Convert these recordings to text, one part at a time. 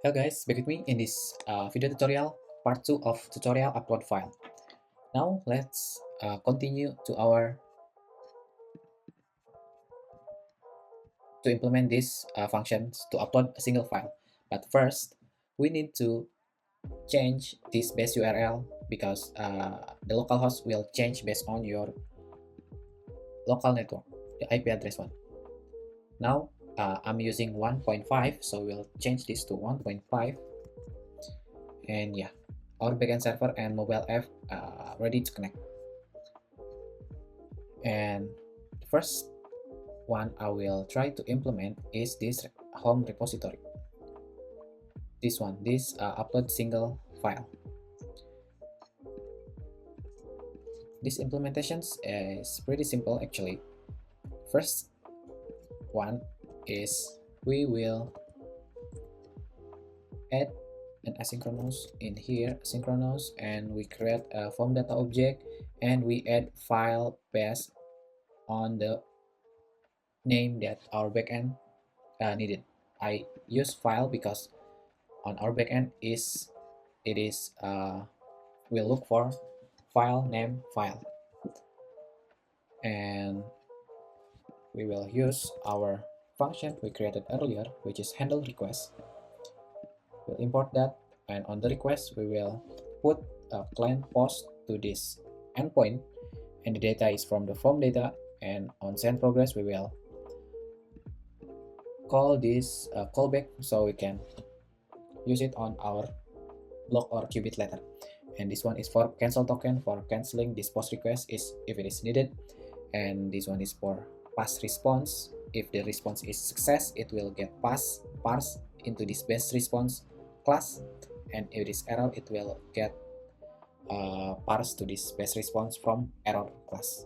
Hello guys, back with me in this video tutorial, part 2 of tutorial upload file. Now let's continue to implement these functions to upload a single file. But first, we need to change this base URL because the localhost will change based on your local network, the IP address one. Now I'm using 1.5, so we'll change this to 1.5. And yeah, our backend server and mobile app ready to connect. And the first one I will try to implement is this home repository. This one, this upload single file. This implementations is pretty simple actually. First one is we will add an asynchronous in here, asynchronous, and we create a form data object and we add file based on the name that our backend needed. I use file because on our backend we'll look for file name file, and we will use our function we created earlier, which is handle request. We'll import that, and on the request we will put a client post to this endpoint, and the data is from the form data, and on send progress we will call this callback so we can use it on our block or qubit later. And this one is for cancel token for canceling this post request is if it is needed, and this one is for pass response. If the response is success, it will get parsed into this base response class, and if it is error, it will get parsed to this base response from error class.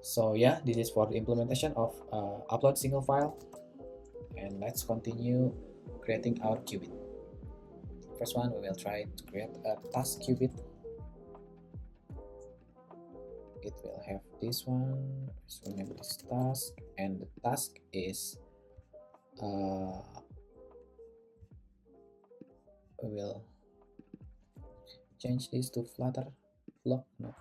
So yeah, this is for the implementation of upload single file, and let's continue creating our qubit. First one, we will try to create a task qubit. It will have this one, so name this task, and the task is we will change this to flutter block, no,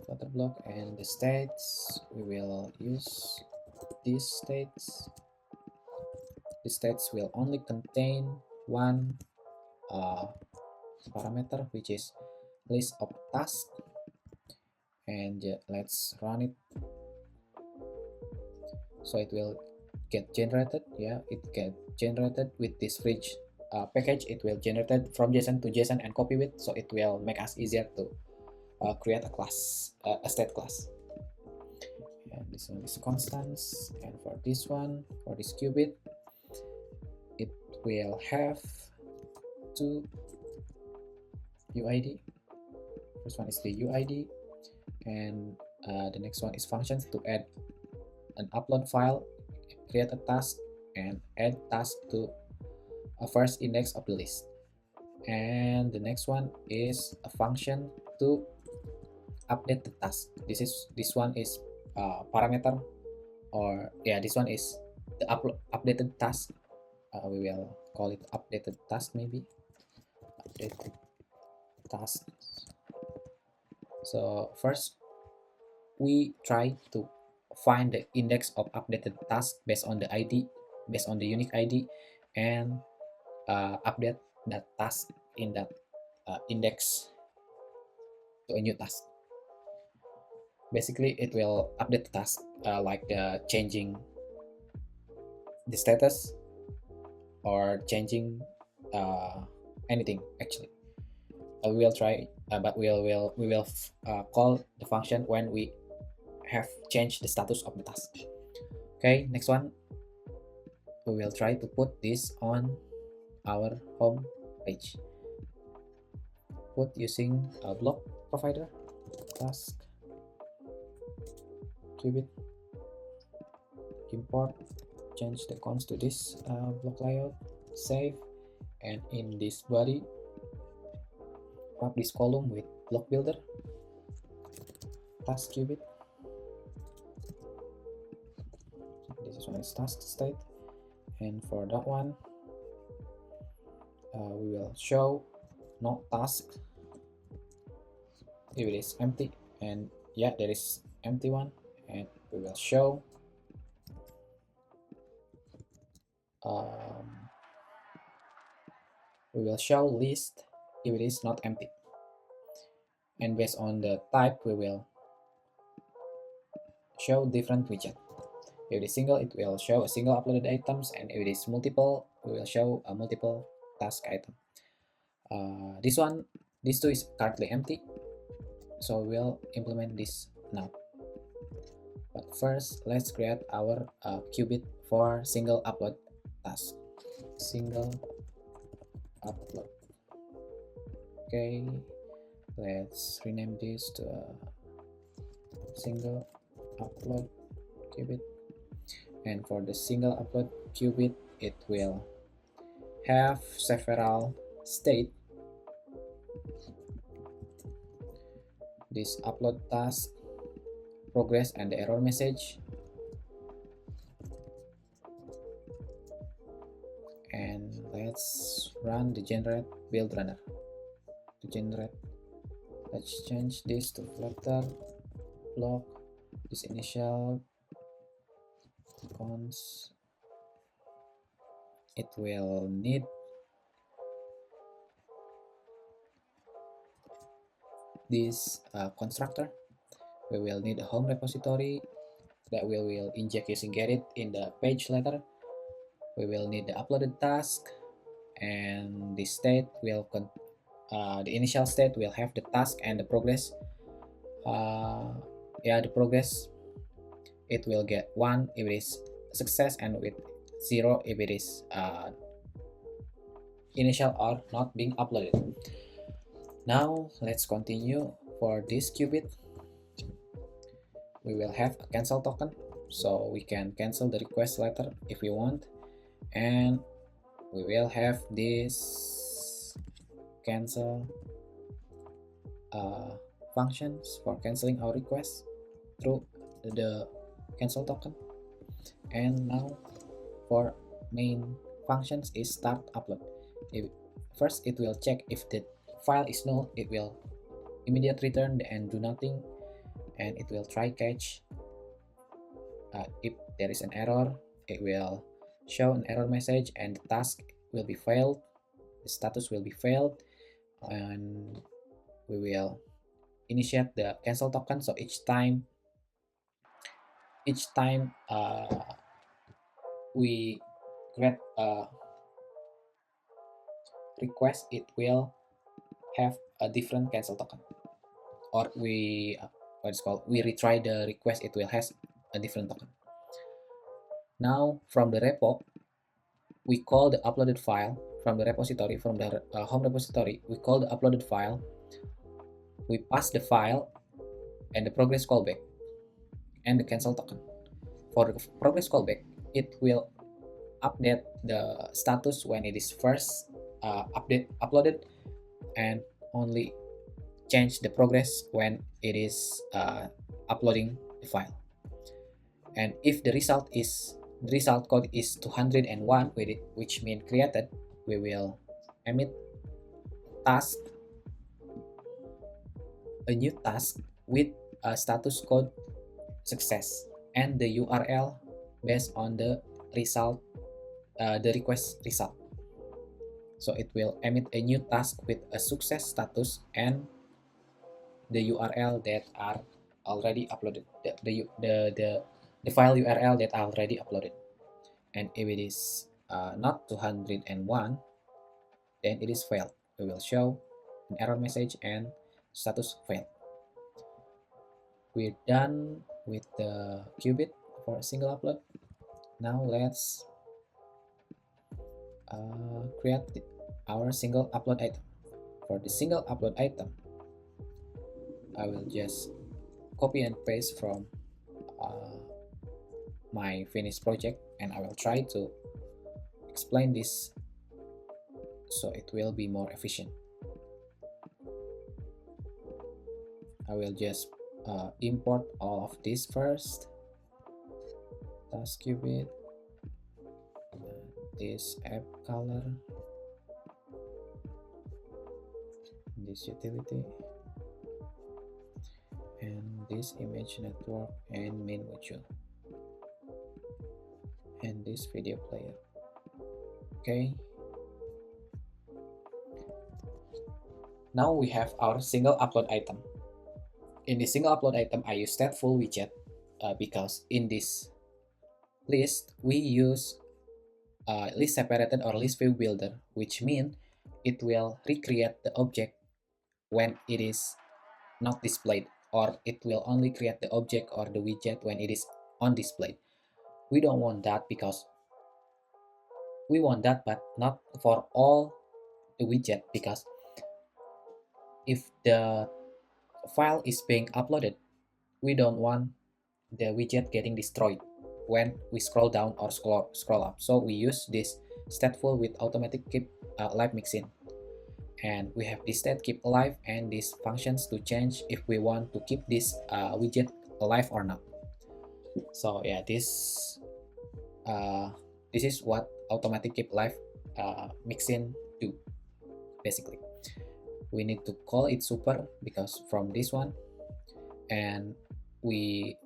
flutter block, and the states we will use these states. The states will only contain one parameter, which is list of tasks, and let's run it. So it will get generated, yeah, it get generated with this fridge package. It will generated from JSON to JSON and copy it, so it will make us easier to create a class, a state class. And this one is constants, and for this one, for this qubit, it will have two UID. First one is the UID, and the next one is functions to add an upload file, create a task, and add task to a first index of the list. And the next one is a function to update the task. This one is parameter, or yeah, this one is the updated task. We will call it updated task, maybe updated task. So first we try to find the index of updated task based on the ID, based on the unique ID, and update that task in that index to a new task. Basically, it will update the task like changing the status or changing anything actually. We will try, but we will call the function when we have changed the status of the task. Okay, next one, we will try to put this on our home page. Put using a block provider, task qubit, import, change the cons to this block layout, save, and in this body wrap this column with block builder, task qubit. This is First one is task state, and for that one we will show no task if it is empty, and yeah, there is empty one, and we will show list if it is not empty, and based on the type we will show different widget. If it is single, it will show a single uploaded items, and if it is multiple, we will show a multiple task item. These two is currently empty, so we'll implement this now. But first, let's create our qubit for single upload task. Single upload. Okay, let's rename this to a single upload qubit. And for the single upload qubit, it will have several state. This upload task, progress, and the error message. And let's run the generate build runner to generate. Let's change this to Flutter block. This initial cons, it will need this constructor. We will need a home repository that we will inject using getIt in the page later. We will need the uploaded task, and the state will the initial state will have the task and the progress. The progress, it will get 1 if it is success, and with 0 if it is initial or not being uploaded. Now let's continue. For this qubit, we will have a cancel token, so we can cancel the request later if we want, and we will have this cancel functions for canceling our request through the cancel token. And now for main functions is start upload. First it will check if the file is null, it will immediately return and do nothing, and it will try catch. If there is an error, it will show an error message, and the task will be failed, the status will be failed, and we will initiate the cancel token. So each time we create a request, it will have a different cancel token, or we retry the request, it will has a different token. Now from the repo, we call the uploaded file from the repository, from the home repository, we call the uploaded file, we pass the file and the progress callback and the cancel token. For the progress callback, it will update the status when it is first uploaded, and only change the progress when it is uploading the file. And if the result code is 201 with it, which means created, we will emit task, a new task with a status code success, and the URL based on the result, the request result. So it will emit a new task with a success status and the URL that are already uploaded, the file URL that are already uploaded. And if it is not 201, then it is failed. We will show an error message and status failed. We're done with the qubit for a single upload. Now let's create our single upload item. For the single upload item, I will just copy and paste from my finished project, and I will try to explain this so it will be more efficient. I will just import all of this first. Task qubit, this app color, this utility, and this image network and main module, and this video player. Okay, now we have our single upload item. In the single upload item, I use stateful widget because in this list we use list separated or list view builder, which means it will recreate the object when it is not displayed, or it will only create the object or the widget when it is on display. We don't want that because we want that, but not for all the widget, because if the file is being uploaded, we don't want the widget getting destroyed when we scroll down or scroll up. So we use this stateful with automatic keep alive mixin, and we have this state keep alive and these functions to change if we want to keep this widget alive or not. So yeah, this is what automatic keep alive mixin do. Basically, we need to call it super because from this one, and we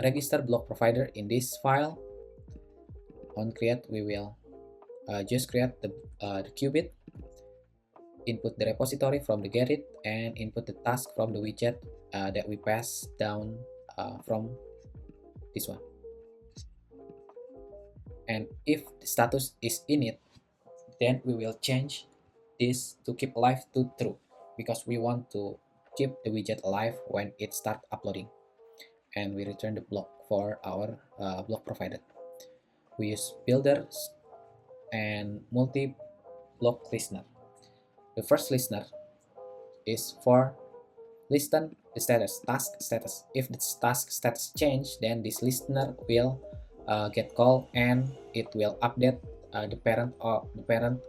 register block provider in this file. On create, we will just create the qubit, input the repository from the Gerrit, and input the task from the widget that we pass down from this one. And if the status is init, then we will change this to keep alive to true, because we want to keep the widget alive when it starts uploading. And we return the block for our block provider. We use builders and multi-block listener. The first listener is for listen the status, task status. If the task status change, then this listener will get called and it will update the parent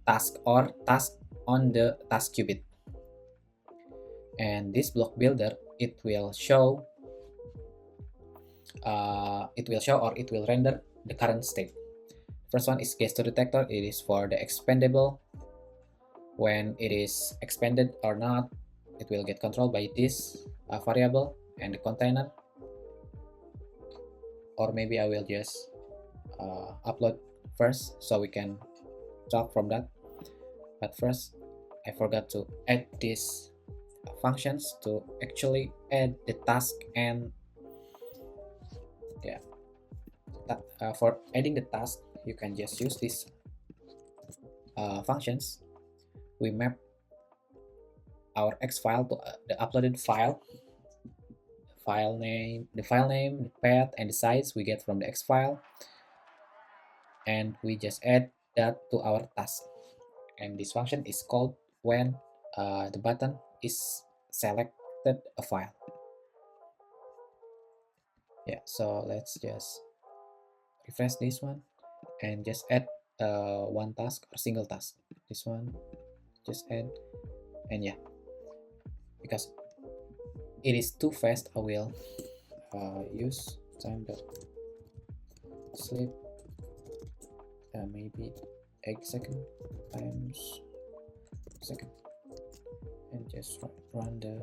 task or task on the task qubit. And this block builder, it will show or it will render the current state. First one is gesture detector. It is for the expandable. When it is expanded or not, it will get controlled by this variable and the container. Or maybe I will just upload first so we can talk from that. But first, I forgot to add these functions to actually add the task, and yeah, for adding the task, you can just use these functions. We map our X file to the uploaded file. The file name, the path, and the size we get from the X file, and we just add that to our task. And this function is called when the button is selected a file. Yeah, so let's just refresh this one and just add one task or single task. This one, just add, and yeah, because it is too fast, I will use time.sleep maybe 8 seconds times second, and just run the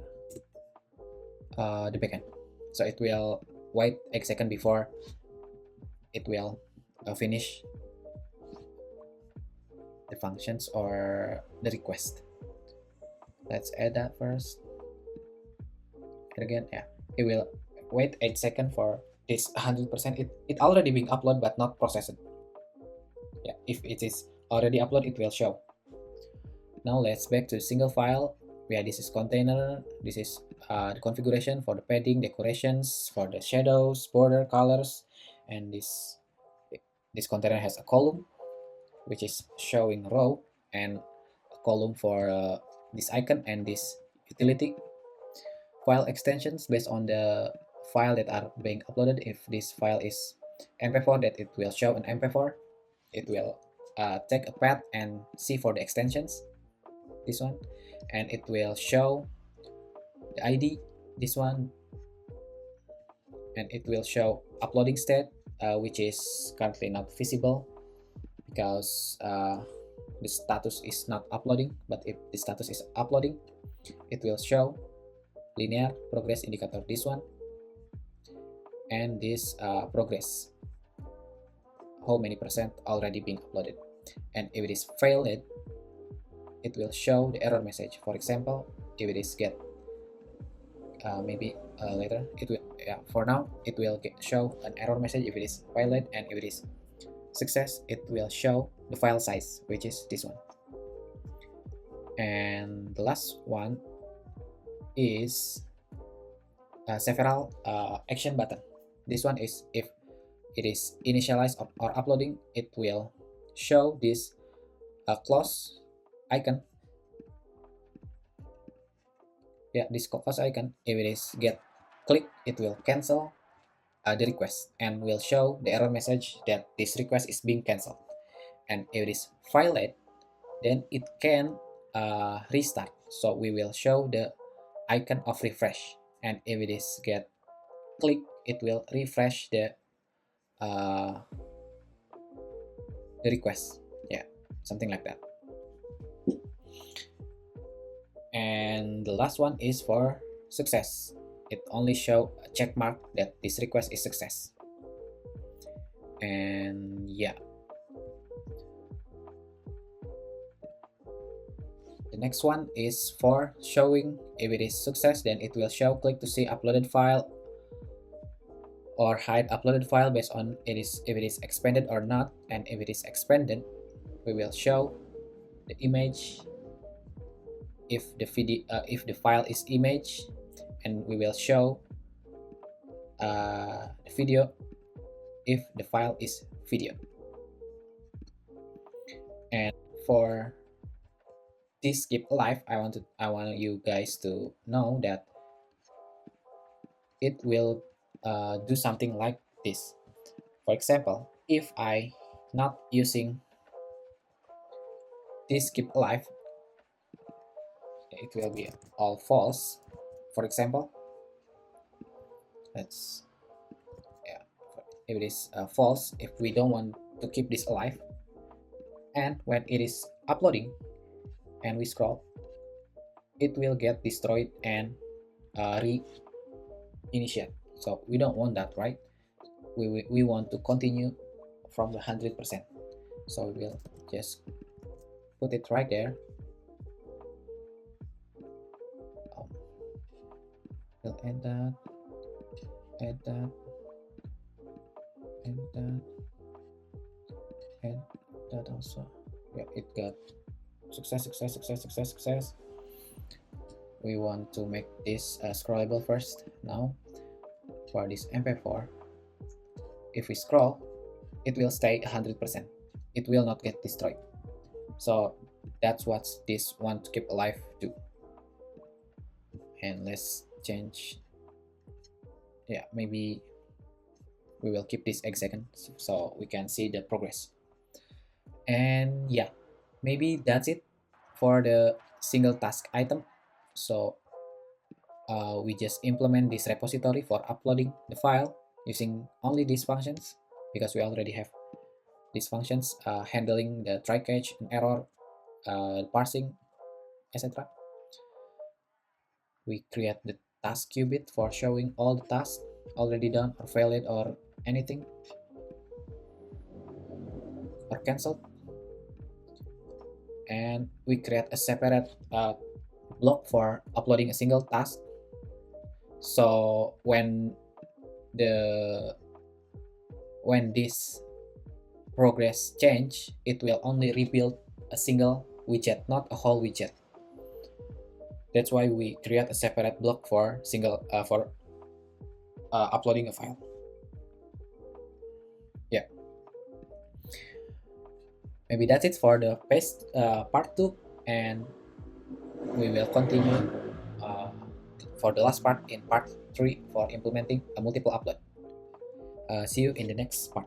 backend. So it will wait 8 seconds before it will finish the functions or the request. Let's add that first. And again, yeah, it will wait 8 seconds for this 100%. It already being uploaded but not processed. Yeah, if it is already uploaded, it will show. Now let's back to single file. Yeah, this is container. This is the configuration for the padding, decorations, for the shadows, border, colors, and this container has a column which is showing row, and a column for this icon and this utility. File extensions based on the file that are being uploaded. If this file is MP4, that it will show an MP4. It will take a path and see for the extensions, this one, and it will show the ID, this one, and it will show uploading state, which is currently not visible because the status is not uploading. But if the status is uploading, it will show linear progress indicator, this one, and this progress, how many percent already being uploaded. And if it is failed, it will show the error message. For example, if it is get maybe later it will, for now it will show an error message if it is failed, and if it is success it will show the file size, which is this one. And the last one is several action button. This one is if it is initialized or uploading, it will show this close icon. This close icon. If it is get click, it will cancel the request and will show the error message that this request is being canceled. And if it is failed, then it can restart. So we will show the icon of refresh. And if it is get click, it will refresh the request. Something like that. And the last one is for success. It only show a check mark that this request is success. And the next one is for showing if it is success, then it will show click to see uploaded file or hide uploaded file based on if it is expanded or not. And if it is expanded, we will show the image if the file is image, and we will show the video if the file is video. And for this keep alive, I want you guys to know that it will do something like this. For example, if I not using this keep alive, it will be all false. For example, if it is false, if we don't want to keep this alive, and when it is uploading and we scroll, it will get destroyed and reinitiate. So we don't want that, right? We want to continue from the 100%. So we will just put it right there. We'll add that, add that, add that, add that also. It got success. We want to make this scrollable first. Now for this MP4, if we scroll, it will stay 100%. It will not get destroyed. So that's what this one to keep alive do. And let's change. Maybe we will keep this X seconds so we can see the progress. And maybe that's it for the single task item. So we just implement this repository for uploading the file using only these functions, because we already have these functions handling the try catch and error, parsing, etc. We create the task qubit for showing all the tasks already done or failed or anything or cancelled. And we create a separate block for uploading a single task. So when this progress change, it will only rebuild a single widget, not a whole widget. That's why we create a separate block for uploading a file. Maybe that's it for the part 2, and we will continue for the last part in part 3 for implementing a multiple upload. See you in the next part.